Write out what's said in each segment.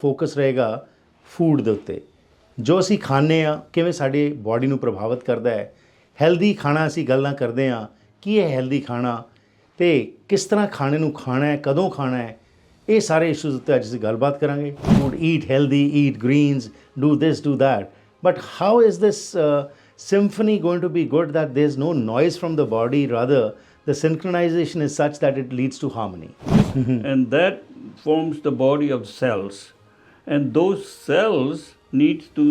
Focus ਰਹੇਗਾ food ਦੇ ਉੱਤੇ। ਜੋ ਅਸੀਂ ਖਾਂਦੇ ਹਾਂ ਕਿਵੇਂ ਸਾਡੇ ਬਾਡੀ ਨੂੰ ਪ੍ਰਭਾਵਿਤ ਕਰਦਾ ਹੈ। ਹੈਲਦੀ ਖਾਣਾ ਅਸੀਂ ਗੱਲਾਂ ਕਰਦੇ ਹਾਂ, ਕੀ ਹੈ ਹੈਲਦੀ ਖਾਣਾ ਅਤੇ ਕਿਸ ਤਰ੍ਹਾਂ ਖਾਣੇ ਨੂੰ ਖਾਣਾ ਹੈ, ਕਦੋਂ ਖਾਣਾ ਹੈ, ਇਹ ਸਾਰੇ ਇਸ਼ੂਜ਼ ਉੱਤੇ ਅੱਜ ਅਸੀਂ ਗੱਲਬਾਤ ਕਰਾਂਗੇ। Food, eat healthy, eat Greens, do this do that, but how is this symphony going to be good that there's no noise from the body, rather the synchronization is such that it leads to harmony. And that forms the body of cells, and those cells needs to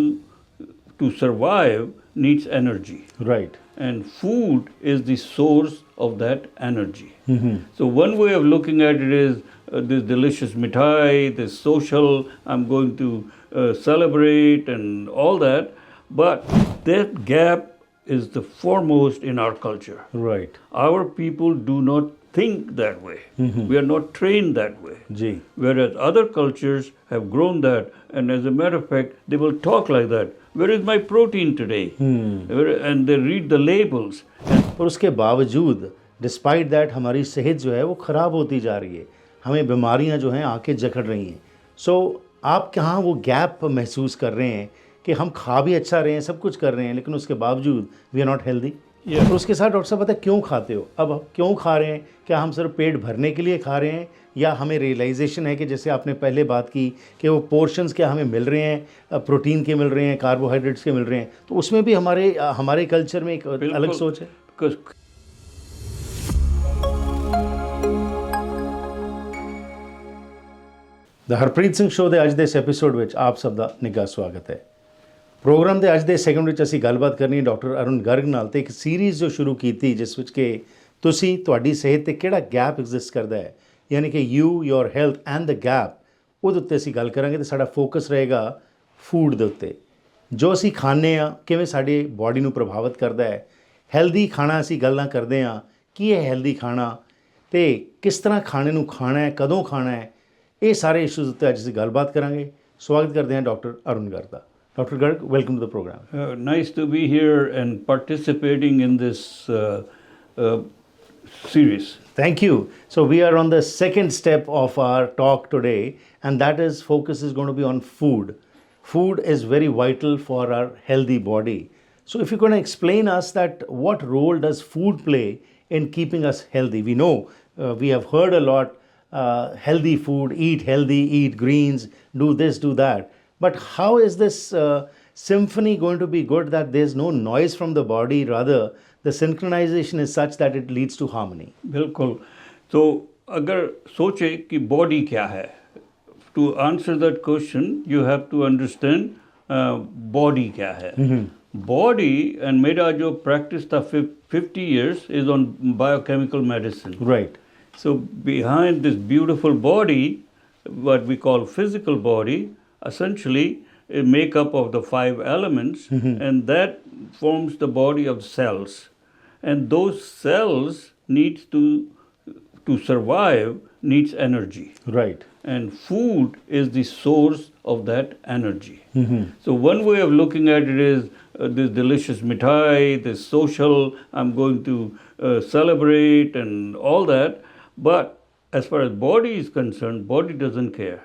survive needs energy, Right. and food is the source of that energy. So one way of looking at it is this delicious mithai, this social, I'm going to celebrate and all that, but that gap is the foremost in our culture. Right. Our people do not think that way. We are not trained that way. Ji. Whereas other cultures have grown that, and as a matter of fact, they will talk like that. Where is my protein today? And they read the labels. और उसके बावजूद despite that हमारी सेहत जो है वो ख़राब होती जा रही है, हमें बीमारियां जो हैं आके जकड़ रही हैं। सो आप कहाँ वो गैप महसूस कर रहे हैं कि हम खा भी अच्छा रहे हैं, सब कुछ कर रहे हैं, लेकिन उसके बावजूद वी आर नॉट हेल्दी। और उसके साथ डॉक्टर साहब पता है क्यों खाते हो? अब आप क्यों खा रहे हैं? क्या हम सिर्फ पेट भरने के लिए खा रहे हैं, या हमें रियलाइजेशन है कि जैसे आपने पहले बात की कि वो पोर्शंस क्या हमें मिल रहे हैं, प्रोटीन के मिल रहे हैं, कार्बोहाइड्रेट्स के मिल रहे हैं, तो उसमें भी हमारे कल्चर में एक अलग सोच है। Because the Harpreet Singh show ਦੇ ਅੱਜ ਦੇ ਇਸ ਐਪੀਸੋਡ ਵਿੱਚ ਆਪ ਸਭ ਦਾ ਨਿੱਘਾ ਸਵਾਗਤ ਹੈ। ਪ੍ਰੋਗਰਾਮ ਦੇ ਅੱਜ ਦੇ ਸੈਗਮੈਂਟ ਵਿੱਚ ਅਸੀਂ ਗੱਲਬਾਤ ਕਰਨੀ ਹੈ ਡਾਕਟਰ ਅਰੁਣ ਗਰਗ ਨਾਲ, ਤੇ ਇੱਕ ਸੀਰੀਜ਼ ਜੋ ਸ਼ੁਰੂ ਕੀਤੀ ਜਿਸ ਵਿੱਚ ਕਿ ਤੁਸੀਂ ਤੁਹਾਡੀ ਸਿਹਤ 'ਤੇ ਕਿਹੜਾ ਗੈਪ ਐਗਜ਼ਿਸਟ ਕਰਦਾ ਹੈ, ਯਾਨੀ ਕਿ you, your health and the gap, ਉਹਦੇ ਉੱਤੇ ਅਸੀਂ ਗੱਲ ਕਰਾਂਗੇ। ਅਤੇ ਸਾਡਾ ਫੋਕਸ ਰਹੇਗਾ ਫੂਡ ਦੇ ਉੱਤੇ। ਜੋ ਅਸੀਂ ਖਾਂਦੇ ਹਾਂ ਕਿਵੇਂ ਸਾਡੇ ਬਾਡੀ ਨੂੰ ਪ੍ਰਭਾਵਿਤ ਕਰਦਾ ਹੈ। ਹੈਲਦੀ ਖਾਣਾ ਅਸੀਂ ਗੱਲਾਂ ਕਰਦੇ ਹਾਂ, ਕੀ ਹੈ ਹੈਲਦੀ ਖਾਣਾ ਅਤੇ ਕਿਸ ਤਰ੍ਹਾਂ ਖਾਣੇ ਨੂੰ ਖਾਣਾ ਹੈ, ਕਦੋਂ ਖਾਣਾ ਹੈ, ਇਹ ਸਾਰੇ ਇਸ਼ੂਜ਼ ਉੱਤੇ ਅੱਜ ਅਸੀਂ ਗੱਲਬਾਤ ਕਰਾਂਗੇ। ਸਵਾਗਤ ਕਰਦੇ ਹਾਂ doctor Arun Garg the. Dr. Garg, welcome to the program. nice to be here and participating in this series. Thank you. So we are on the second step of our talk today, and that is focus is going to be on food. Food is very vital for our healthy body. So if you're going to explain us that what role does food play in keeping us healthy? We know we have heard a lot, healthy food, eat healthy, eat greens, do this, do that. But how is this symphony going to be good that there's no noise from the body, rather the synchronization is such that it leads to harmony? बिल्कुल। तो अगर सोचे कि body क्या है, to answer that question you have to understand body क्या है। Body, and मेरा जो practice था 50 years is on biochemical medicine. Right. So behind this beautiful body, what we call physical body, essentially a makeup of the 5 elements, and that forms the body of cells, and those cells needs to survive needs energy. Right. And food is the source of that energy. So one way of looking at it is this delicious mithai, this social, I'm going to celebrate and all that, but as far as body is concerned, body doesn't care.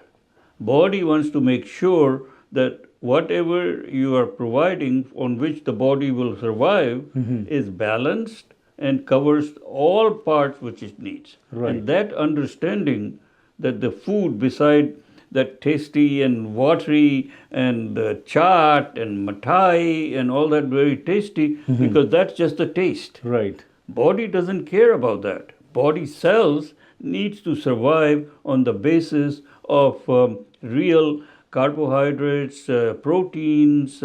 Body wants to make sure that whatever you are providing, on which the body will survive, is balanced and covers all parts which it needs. Right. And that understanding that the food, beside that tasty and watery and chaat and mithai and all that very tasty, because that's just the taste. Right. Body doesn't care about that. Body cells needs to survive on the basis of real carbohydrates, proteins,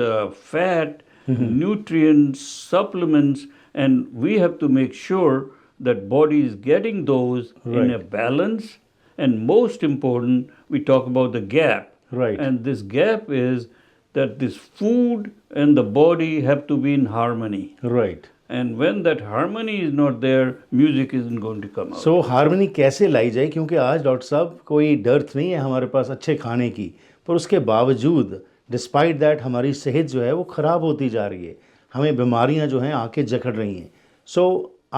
fat, nutrients, supplements, and we have to make sure that body is getting those in a balance. And most important, we talk about the gap. Right. And this gap is that this food and the body have to be in harmony. Right. And when that harmony is not there, music isn't going to come out. So harmony कैसे लाई जाए, क्योंकि आज doctor साहब कोई dearth नहीं है हमारे पास अच्छे खाने की, पर उसके बावजूद डिस्पाइट दैट हमारी सेहत जो है वो ख़राब होती जा रही है, हमें बीमारियां जो हैं आके जकड़ रही हैं। सो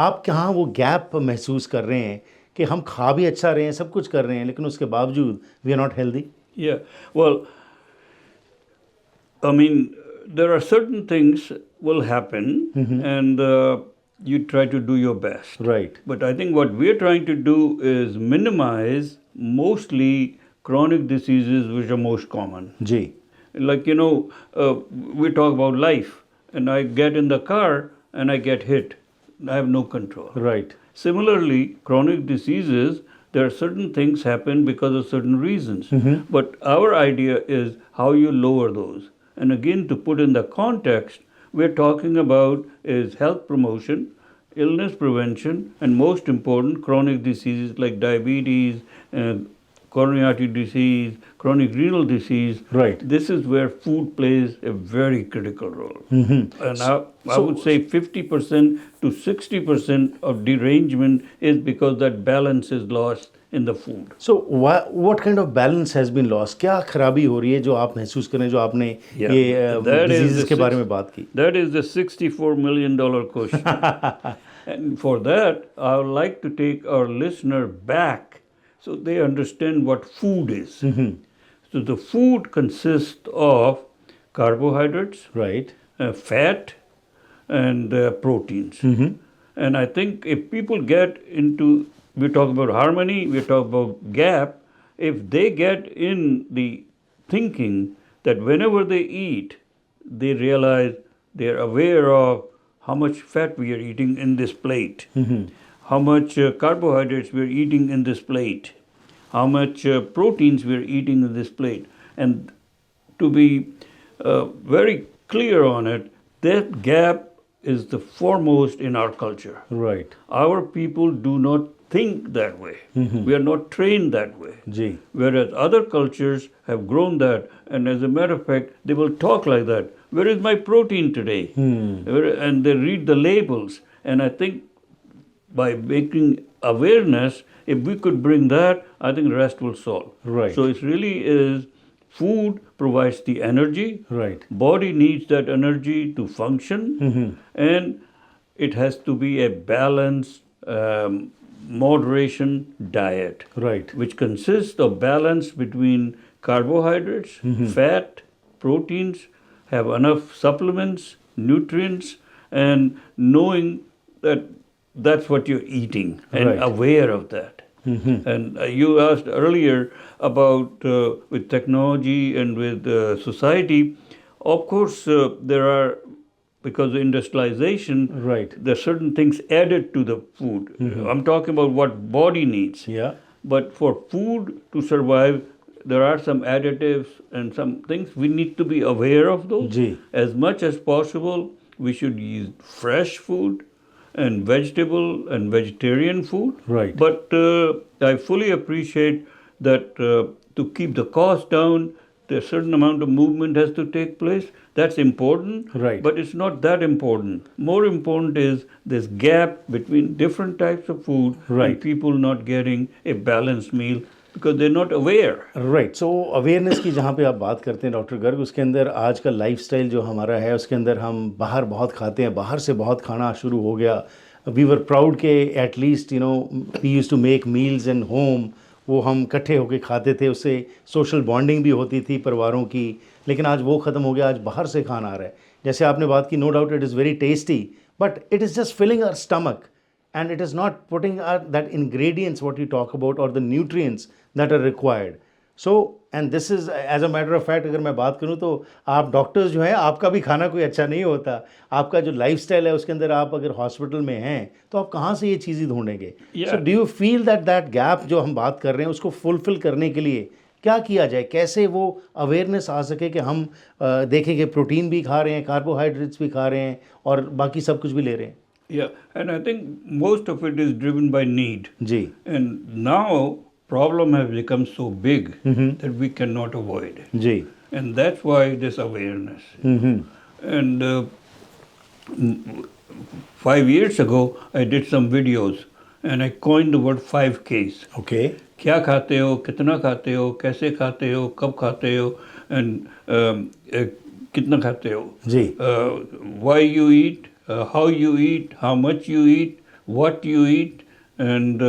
आप कहाँ वो गैप महसूस कर रहे हैं कि हम खा भी अच्छा रहे हैं, सब कुछ कर रहे हैं, लेकिन उसके बावजूद we are not healthy? Yeah. Well, I mean, there are certain things will happen, and you try to do your best. Right. But I think what we're trying to do is minimize mostly chronic diseases which are most common. जी. Like, we talk about life, and I get in the car and I get hit. I have no control. Right. Similarly, chronic diseases, there are certain things happen because of certain reasons. But our idea is how you lower those. And again, to put in the context, we're talking about is health promotion, illness prevention, and most important, chronic diseases like diabetes, coronary artery disease, chronic renal disease. Right. This is where food plays a very critical role. And I would say 50% to 60% of derangement is because that balance is lost in the food. So what kind of balance has been lost? क्या खराबी हो रही है जो आप महसूस करें, जो आपने Yeah, ये that is diseases the के बारे six- में बात की? That is the $64 million question. And for that, I would like to take our listener back so they understand what food is. So the food consists of carbohydrates, Right. fat, and proteins. And I think if people get into, we talk about harmony, we talk about gap, if they get in the thinking that whenever they eat, they realize they're aware of how much fat we are eating in this plate, how much carbohydrates we're eating in this plate, how much proteins we're eating in this plate. And to be very clear on it, that gap is the foremost in our culture. Right. Our people do not think that way. We are not trained that way. जी. Whereas other cultures have grown that, and as a matter of fact, they will talk like that. Where is my protein today? And they read the labels. And I think by making awareness, if we could bring that, I think the rest will solve. Right. So it really is food provides the energy. Right. Body needs that energy to function, and it has to be a balanced moderation diet, Right. which consists of balance between carbohydrates, fat, proteins, have enough supplements, nutrients, and knowing that that's what you're eating and Right. aware of that. And you asked earlier about with technology and with society. Of course, there are, because of industrialization, Right. there are certain things added to the food. I'm talking about what body needs. Yeah. But for food to survive, there are some additives and some things we need to be aware of those. जी. As much as possible, we should use fresh food and vegetable and vegetarian food. Right. But I fully appreciate that to keep the cost down, a certain amount of movement has to take place. That's important. Right. But it's not that important. More important is this gap between different types of food Right. and people not getting a balanced meal because they're not aware. Right. So awareness की जहाँ पे आप बात करते हैं doctor Garg, उसके अंदर आज का लाइफस्टाइल जो हमारा है उसके अंदर हम बाहर बहुत खाते हैं, बाहर से बहुत खाना शुरू हो गया. वी वर प्राउड के at least we used to make meals in home. वो हम इकट्ठे होके खाते थे, उससे सोशल बॉन्डिंग भी होती थी परिवारों की. लेकिन आज वो ख़त्म हो गया, आज बाहर से खाना आ रहा है. जैसे आपने बात की, no doubt it is very tasty, but it is just filling our stomach. And it is not putting that ingredients what you talk about or the nutrients that are required. So, and this is as a matter of fact, अगर मैं बात करूँ तो आप doctors जो हैं, आपका भी खाना कोई अच्छा नहीं होता. आपका जो लाइफस्टाइल है उसके अंदर आप अगर हॉस्पिटल में हैं तो आप कहाँ से ये चीज़ें ढूंढेंगे? Yeah. So do you feel that gap जो हम बात कर रहे हैं उसको फुलफिल करने के लिए क्या किया जाए? कैसे वो अवेयरनेस आ सके कि हम देखें कि प्रोटीन भी खा रहे हैं, कार्बोहाइड्रेट्स भी खा रहे हैं और बाकी सब कुछ भी ले रहे हैं? Yeah, and I think most of it is driven by need. Ji. And now problem has become so big that we cannot avoid it. Ji. And that's why this awareness. And 5 years ago, I did some videos and I coined the word 5Ks. Okay. क्या खाते हो, कितना खाते हो, कैसे खाते हो, कब खाते हो, and कितना खाते हो. जी. Why you eat, how you eat, how much you eat, what you eat, and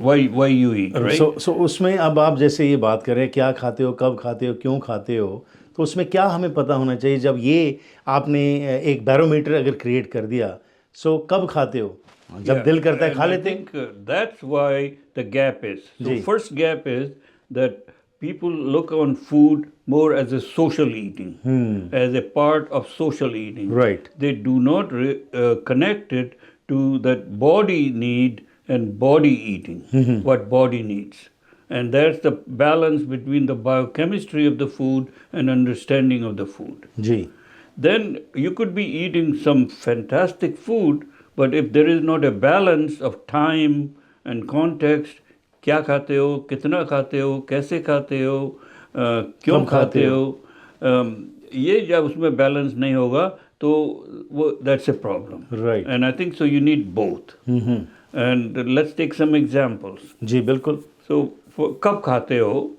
why you eat, right? सो उसमें अब आप जैसे ये बात करें क्या खाते हो, कब खाते हो, क्यों खाते हो, तो उसमें क्या हमें पता होना चाहिए जब ये आपने एक बैरोमीटर अगर क्रिएट कर दिया, सो कब खाते हो, जब Yeah, दिल करता है and खा I लेते हैं. think that's why the gap is. So ji. first gap is that people look on food more as a social eating, as a part of social eating. Right. They do not connect it to that body need and body eating, what body needs. And that's the balance between the biochemistry of the food and understanding of the food. Ji. Then you could be eating some fantastic food, but if there is not a balance of time and context, क्या खाते हो, कितना खाते हो, कैसे खाते हो, क्यों कब खाते खाते हो, ये जब उसमें बैलेंस नहीं होगा तो वो that's a problem. Right. And I think so you need both. And let's take some examples. जी बिल्कुल. सो कब खाते हो,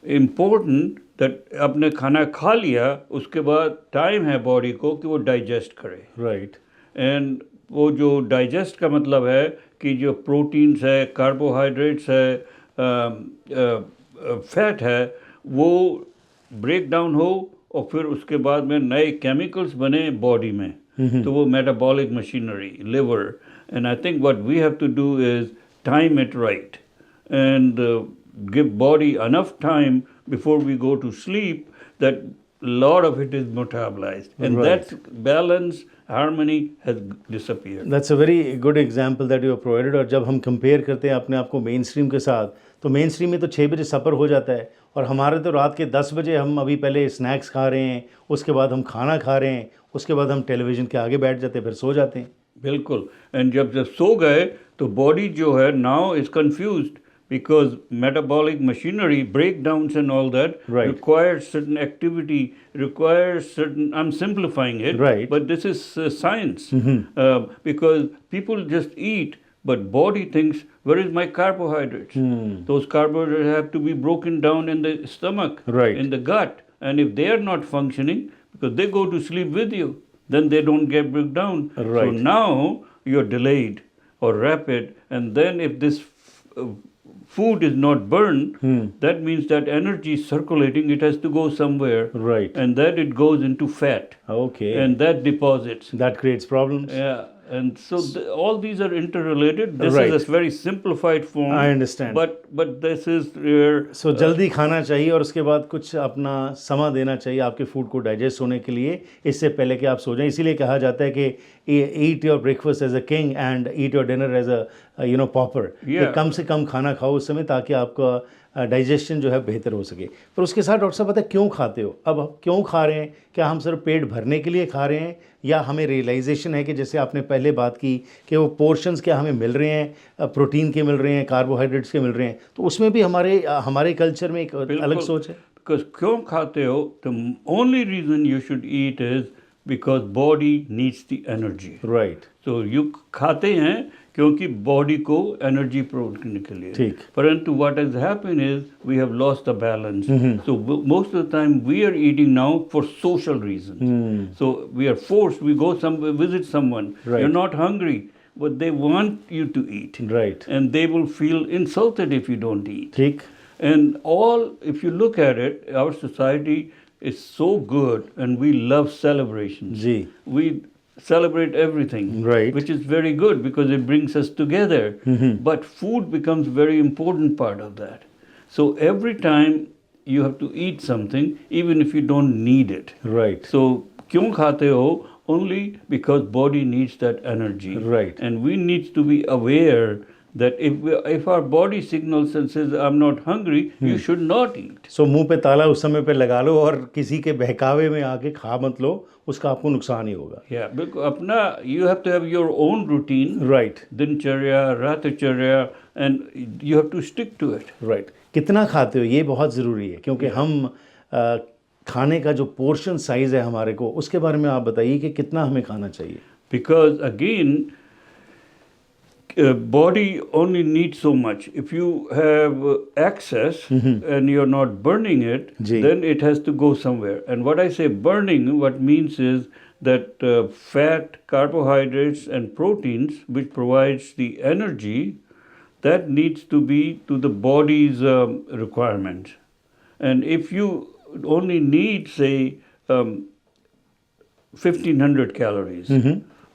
इम्पोर्टेंट दैट आपने खाना खा लिया उसके बाद टाइम है बॉडी को कि वो डाइजेस्ट करे. राइट. एंड वो जो डाइजेस्ट का मतलब है कि जो प्रोटीन्स है, कार्बोहाइड्रेट्स है, फैट है, वो ब्रेक डाउन हो और फिर उसके बाद में नए केमिकल्स बने बॉडी में. तो वो metabolic machinery, liver. And I think what we have to do is time it right and give body enough time before we go to sleep that a lot of it is metabolized, and Right. that balance harmony has disappeared. That's a very good example that you provided. और जब हम compare करते हैं अपने आप को main stream के साथ, तो मेन स्ट्रीम में तो 6 बजे सफ़र हो जाता है और हमारे तो रात के 10 बजे हम अभी पहले स्नैक्स खा रहे हैं, उसके बाद हम खाना खा रहे हैं, उसके बाद हम टेलीविज़न के आगे बैठ जाते हैं, फिर सो जाते हैं. बिल्कुल. एंड जब सो गए तो बॉडी जो है now is confused because metabolic machinery breakdowns and all that Right. requires certain activity, requires certain, I'm simplifying it, Right. but this is science. Because people just eat, but body thinks, where is my carbohydrates? Those carbohydrates have to be broken down in the stomach, Right. in the gut, and if they are not functioning, because they go to sleep with you, then they don't get broken down. Right. So now you're delayed or rapid, and then if this food is not burned, that means that energy is circulating, it has to go somewhere. Right. And that it goes into fat. Okay. And that deposits. that creates problems. Yeah. And so all these are interrelated. This Right. is a very simplified form. I understand. But this is where सो जल्दी खाना चाहिए और उसके बाद कुछ अपना समय देना चाहिए आपके फूड को डाइजेस्ट होने के लिए, इससे पहले कि आप सो जाएं. इसीलिए कहा जाता है कि eat your breakfast as a king and eat your dinner as a pauper. Yeah. कम से कम खाना खाओ उस समय ताकि आपका डाइजेशन जो है बेहतर हो सके. पर उसके साथ डॉक्टर साहब पता है क्यों खाते हो? अब आप क्यों खा रहे हैं? क्या हम सिर्फ पेट भरने के लिए खा रहे हैं या हमें रियलाइजेशन है कि जैसे आपने पहले बात की कि वो पोर्शंस क्या हमें मिल रहे हैं, प्रोटीन के मिल रहे हैं, कार्बोहाइड्रेट्स के मिल रहे हैं, तो उसमें भी हमारे कल्चर में एक अलग सोच है. Because क्यों खाते हो? The only reason you should eat is because body needs the energy. Right. तो you खाते हैं क्योंकि बॉडी को एनर्जी प्रोवाइड करने के लिए. ठीक. परंतु what has happened is we have lost the balance. So most of the time we are eating now for social reason. So we are forced, we go some visit someone, you are not hungry but they want you to eat. Right. And they will feel insulted if you don't eat. ठीक. And all, if you look at it, our society is so good and we love celebrations. जी. We celebrate everything, Right. which is very good because it brings us together. But food becomes very important part of that. So every time you have to eat something, even if you don't need it. Right. So क्यों खाते हो? Only because body needs that energy. Right. And we need to be aware that if our body signals and says I'm not hungry, you should not eat. सो मुंह पे ताला उस समय पे लगा लो और किसी के बहकावे में आके खा मत लो, उसका आपको नुकसान ही होगा. Yeah, because अपना you have to have your own routine. Right. दिनचर्या, रातचर्या, and you have to stick to it. Right. कितना खाते हो ये बहुत ज़रूरी है क्योंकि हम खाने का जो पोर्शन साइज़ है हमारे को, उसके बारे में आप बताइए कि कितना हमें खाना चाहिए. Because again, body only needs so much. If you have excess and you're not burning it, जी. then it has to go somewhere. And what I say burning, what means is that fat, carbohydrates and proteins, which provides the energy, that needs to be to the body's requirements. And if you only need, say, 1500 calories,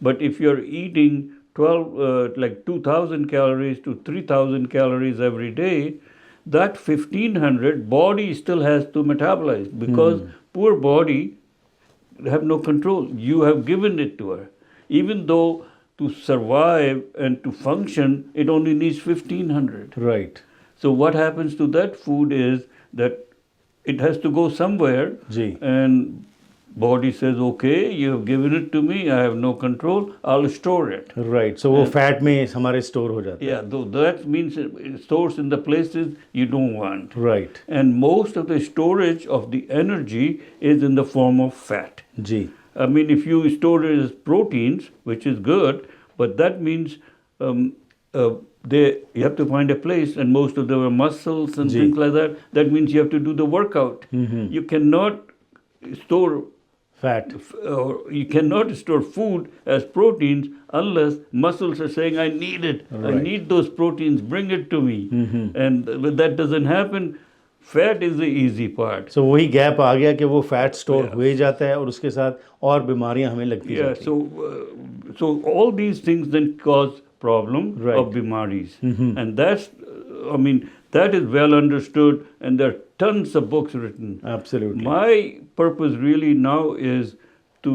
but if you're eating 2000 calories to 3000 calories every day, that 1500 body still has to metabolize, because poor body have no control. You have given it to her. Even though to survive and to function, it only needs 1500. Right. So what happens to that food is that it has to go somewhere, जी. and body says, okay, you have given it to me, I have no control, I'll store it. Right, so वो fat में हमारे store हो जाता Yeah, though that means it stores in the places you don't want. है. Right. And most of the storage of the energy is in the form of fat. जी. I mean, if you store it as proteins, which is good, but that means you have to find a place, and most of them are muscles and Ji. things like that. That means you have to do the workout. You cannot store fat. you cannot store food as proteins unless muscles are saying, I need it, I Right. need those proteins, bring it to me. And when that doesn't happen, fat is the easy part. सो वही gap आ गया कि वो fat store Yeah. हुए जाता है और उसके साथ और बीमारियां हमें लगती Yeah, जाती हैं. so all these things then cause problem Right. of bimaris. And that's, I mean, that is well understood, and there are tons of books written. Absolutely. My purpose really now is to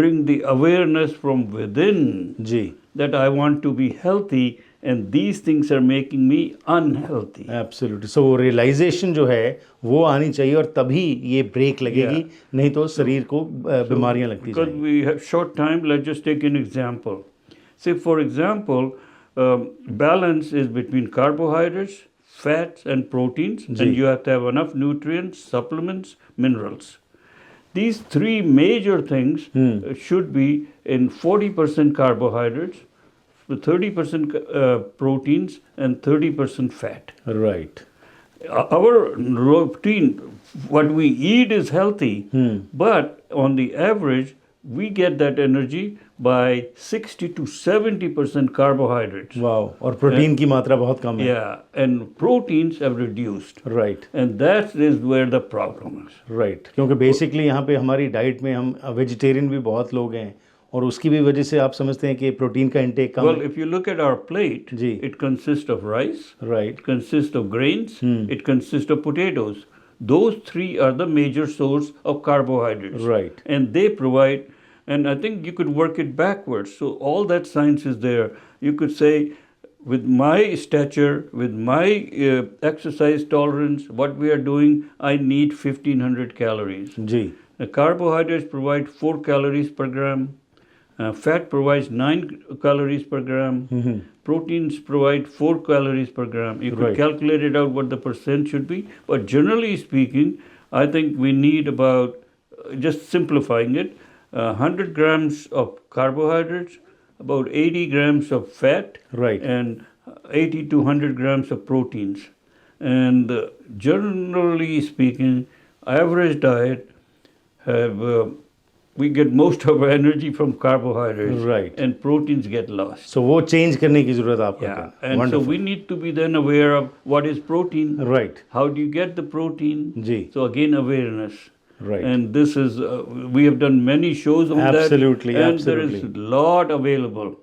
bring the awareness from within जी. that I want to be healthy, and these things are making me unhealthy. Absolutely. So वो realization जो है वो आनी चाहिए और तभी ये ब्रेक लगेगी, नहीं तो शरीर को बीमारियां लगती Because जाएंगी. we have short time, let's just take an example. Say, for example, balance is between carbohydrates, fats, and proteins, Ji. and you have to have enough nutrients, supplements, minerals. These three major things should be in 40% carbohydrates, 30% proteins, and 30% fat. Right. Our routine, what we eat is healthy, but on the average, we get that energy by 60 to 70% carbohydrates. Wow. और protein की मात्रा बहुत कम है. Yeah, and proteins have reduced. Right. And that is where the problem is. Right. क्योंकि basically यहाँ पे हमारी diet में हम वेजिटेरियन भी बहुत लोग हैं और उसकी भी वजह से आप समझते हैं कि प्रोटीन का इंटेक कम Well, है. if you look at our plate, Ji. it consists of rice, right. it consists of grains, it consists of potatoes. Those three are the major source of carbohydrates. Right. And they provide, and I think you could work it backwards. So all that science is there. You could say, with my stature, with my exercise tolerance, what we are doing, I need 1500 calories. जी. The carbohydrates provide 4 calories per gram. Fat provides 9 calories per gram. Proteins provide 4 calories per gram. You could Right. calculate it out what the percent should be. But generally speaking, I think we need about, just simplifying it, 100 grams of carbohydrates, about 80 grams of fat, Right. and 80 to 100 grams of proteins. And generally speaking, average diet have we get most of our energy from carbohydrates, Right. and proteins get lost. सो वो change करने की जरूरत आपको Yeah, है. and so Wonderful. we need to be then aware of what is protein, right. how do you get the protein. जी. So again, awareness. Right. And this is we have done many shows on Absolutely, that, and absolutely. there is a lot available.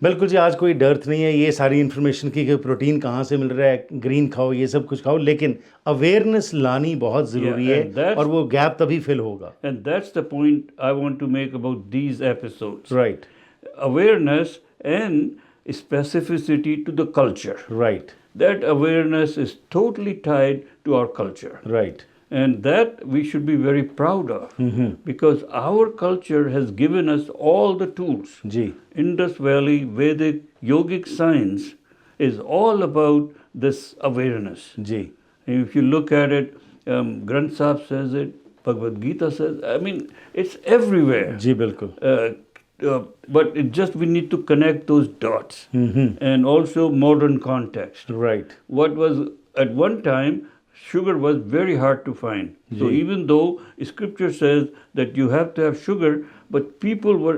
बिल्कुल जी. आज कोई डर नहीं है ये सारी information की कि प्रोटीन कहाँ से मिल रहा है, ग्रीन खाओ, ये सब कुछ खाओ, लेकिन अवेयरनेस लानी बहुत ज़रूरी Yeah, है and that's- और वो गैप तभी फिल होगा. And that's the point I want to make about these episodes. Right. Awareness and specificity to the culture. Right. That awareness is totally tied to our culture. Right. And that we should be very proud of, because our culture has given us all the tools. जी. Indus Valley Vedic yogic science is all about this awareness. जी. And if you look at it, Granth Sahib says it, Bhagavad Gita says, I mean, it's everywhere. जी बिल्कुल. But it just we need to connect those dots, and also modern context. Right. What was at one time, sugar was very hard to find. So Ji. even though scripture says that you have to have sugar, but people were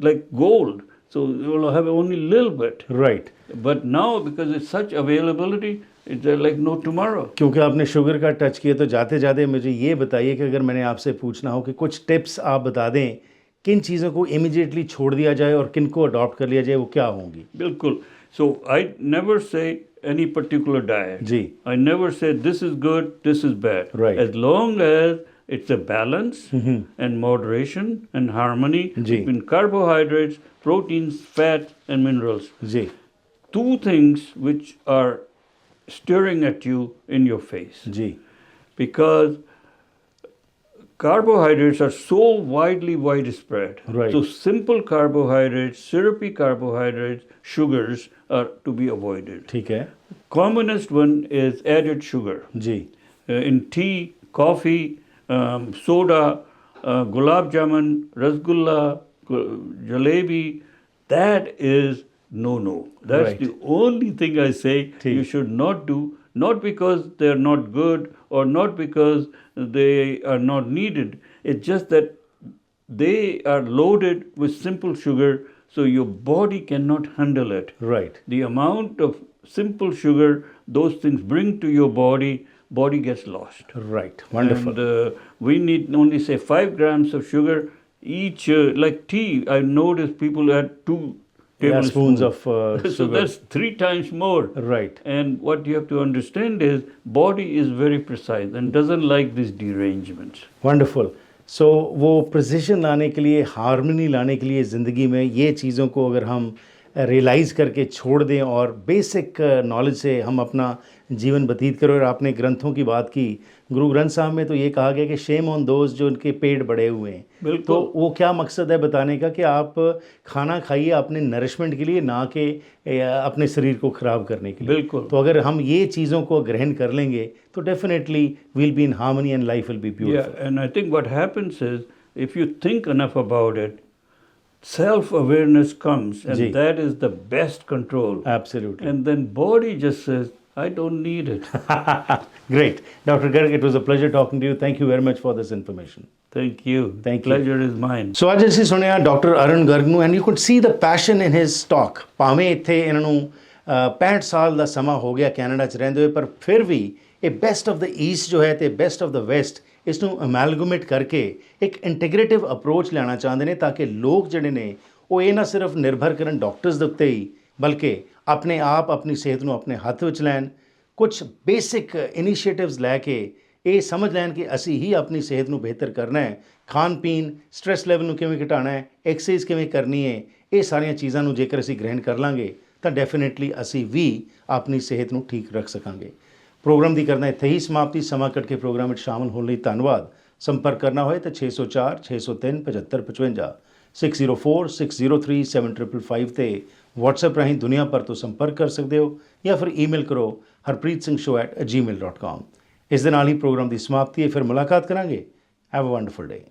like gold. so you will have only little bit. Right But now, because it's such availability, it's like no tomorrow. क्योंकि आपने sugar का touch किया तो जाते जाते मुझे ये बताइए कि अगर मैंने आपसे पूछना हो कि कुछ टिप्स आप बता दें किन चीज़ों को इमीडिएटली छोड़ दिया जाए और किन को अडॉप्ट कर लिया जाए, वो क्या होंगी? Bilkul. So I never say any particular diet. Ji I never say this is good, this is bad. Right. As long as it's a balance and moderation and harmony ji. between carbohydrates, proteins, fat, and minerals. Ji Two things which are staring at you in your face. Ji Because carbohydrates are so widespread. Right. So simple carbohydrates, syrupy carbohydrates, sugars are to be avoided. ठीक है Commonest one is added sugar. जी In tea, coffee, soda, gulab jamun, rasgulla, jalebi, that is no. That's Right. the only thing I say ठीक. you should not do, not because they're not good or not because they are not needed. It's just that they are loaded with simple sugar, so your body cannot handle it. Right The amount of simple sugar those things bring to your body gets lost. Right wonderful And we need only say 5 grams of sugar each. Like tea, I noticed people add 2 spoons tablespoons of So sugar that's 3 times more. Right And what you have to understand is body is very precise and doesn't like these derangements. Wonderful so वो precision लाने के लिए, harmony लाने के लिए ज़िंदगी में ये चीज़ों को अगर हम रियलाइज़ करके छोड़ दें और बेसिक नॉलेज से हम अपना जीवन व्यतीत करें। और आपने ग्रंथों की बात की, गुरु ग्रंथ साहब में तो ये कहा गया कि शेम ऑन दोज जो उनके पेट बढ़े हुए हैं। बिल्कुल। तो वो क्या मकसद है बताने का कि आप खाना खाइए अपने नरिशमेंट के लिए, ना कि अपने शरीर को ख़राब करने के लिए। बिल्कुल। तो अगर हम ये चीज़ों को ग्रहण कर लेंगे तो definitely will be in harmony and life will be Yeah, beautiful. and I think what happens is if you think enough about it, self-awareness comes, and जी। that is the best control. Absolutely. And then body just says, I don't need it. Great. Dr. Garg, it was a pleasure talking to you. Thank you very much for this information. Thank you. Thank you. Pleasure is mine. ਸੋ ਅੱਜ ਅਸੀਂ ਸੁਣਿਆ doctor Arun Garg ਨੂੰ, and you could C the passion in his talk. ਭਾਵੇਂ ਇੱਥੇ ਇਹਨਾਂ ਨੂੰ 65 ਸਾਲ ਦਾ ਸਮਾਂ ਹੋ ਗਿਆ ਕੈਨੇਡਾ 'ਚ ਰਹਿੰਦੇ ਹੋਏ, ਪਰ ਫਿਰ ਵੀ ਇਹ ਬੈਸਟ ਆਫ ਦ ਈਸਟ ਜੋ ਹੈ ਤੇ ਬੈਸਟ ਆਫ ਦ ਵੈਸਟ ਇਸ ਨੂੰ ਅਮੈਲਗਮੇਟ ਕਰਕੇ ਇੱਕ ਇੰਟੀਗ੍ਰੇਟਿਵ ਅਪਰੋਚ ਲੈਣਾ ਚਾਹੁੰਦੇ ਨੇ, ਤਾਂ ਕਿ ਲੋਕ ਜਿਹੜੇ ਨੇ ਉਹ ਇਹ ਨਾ ਸਿਰਫ ਨਿਰਭਰ ਕਰਨ ਡਾਕਟਰਸ ਦੇ ਉੱਤੇ ਹੀ, ਬਲਕਿ ਆਪਣੇ ਆਪ ਆਪਣੀ ਸਿਹਤ ਨੂੰ ਆਪਣੇ ਹੱਥ ਵਿੱਚ ਲੈਣ, ਕੁਝ ਬੇਸਿਕ ਇਨੀਸ਼ੀਏਟਿਵਸ ਲੈ ਕੇ ਇਹ ਸਮਝ ਲੈਣ ਕਿ ਅਸੀਂ ਹੀ ਆਪਣੀ ਸਿਹਤ ਨੂੰ ਬਿਹਤਰ ਕਰਨਾ ਹੈ। ਖਾਣ ਪੀਣ, ਸਟ੍ਰੈਸ ਲੈਵਲ ਨੂੰ ਕਿਵੇਂ ਘਟਾਉਣਾ ਹੈ, ਐਕਸਰਸਾਈਜ਼ ਕਿਵੇਂ ਕਰਨੀ ਹੈ, ਇਹ ਸਾਰੀਆਂ ਚੀਜ਼ਾਂ ਨੂੰ ਜੇਕਰ ਅਸੀਂ ਗ੍ਰਹਿਣ ਕਰ ਲਾਂਗੇ ਤਾਂ ਡੈਫੀਨੇਟਲੀ ਅਸੀਂ ਵੀ ਆਪਣੀ ਸਿਹਤ ਨੂੰ ਠੀਕ ਰੱਖ ਸਕਾਂਗੇ। ਪ੍ਰੋਗਰਾਮ ਦੀ ਕਰਨਾ ਇੱਥੇ ਹੀ ਸਮਾਪਤੀ। ਸਮਾਂ ਕੱਢ ਕੇ ਪ੍ਰੋਗਰਾਮ ਵਿੱਚ ਸ਼ਾਮਲ ਹੋਣ ਲਈ ਧੰਨਵਾਦ। ਸੰਪਰਕ ਕਰਨਾ ਹੋਏ ਤਾਂ 604 603 7555 604 603 7555 ਤੇ WhatsApp ਰਾਹੀਂ ਦੁਨੀਆ ਭਰ ਤੋਂ ਸੰਪਰਕ ਕਰ ਸਕਦੇ ਹੋ, ਜਾਂ ਫਿਰ ਈਮੇਲ ਕਰੋ harpreetsingh@gmail.com। ਇਸ ਦੇ ਨਾਲ ਹੀ ਪ੍ਰੋਗਰਾਮ ਦੀ ਸਮਾਪਤੀ ਹੈ। ਫਿਰ ਮੁਲਾਕਾਤ ਕਰਾਂਗੇ। Have a wonderful day.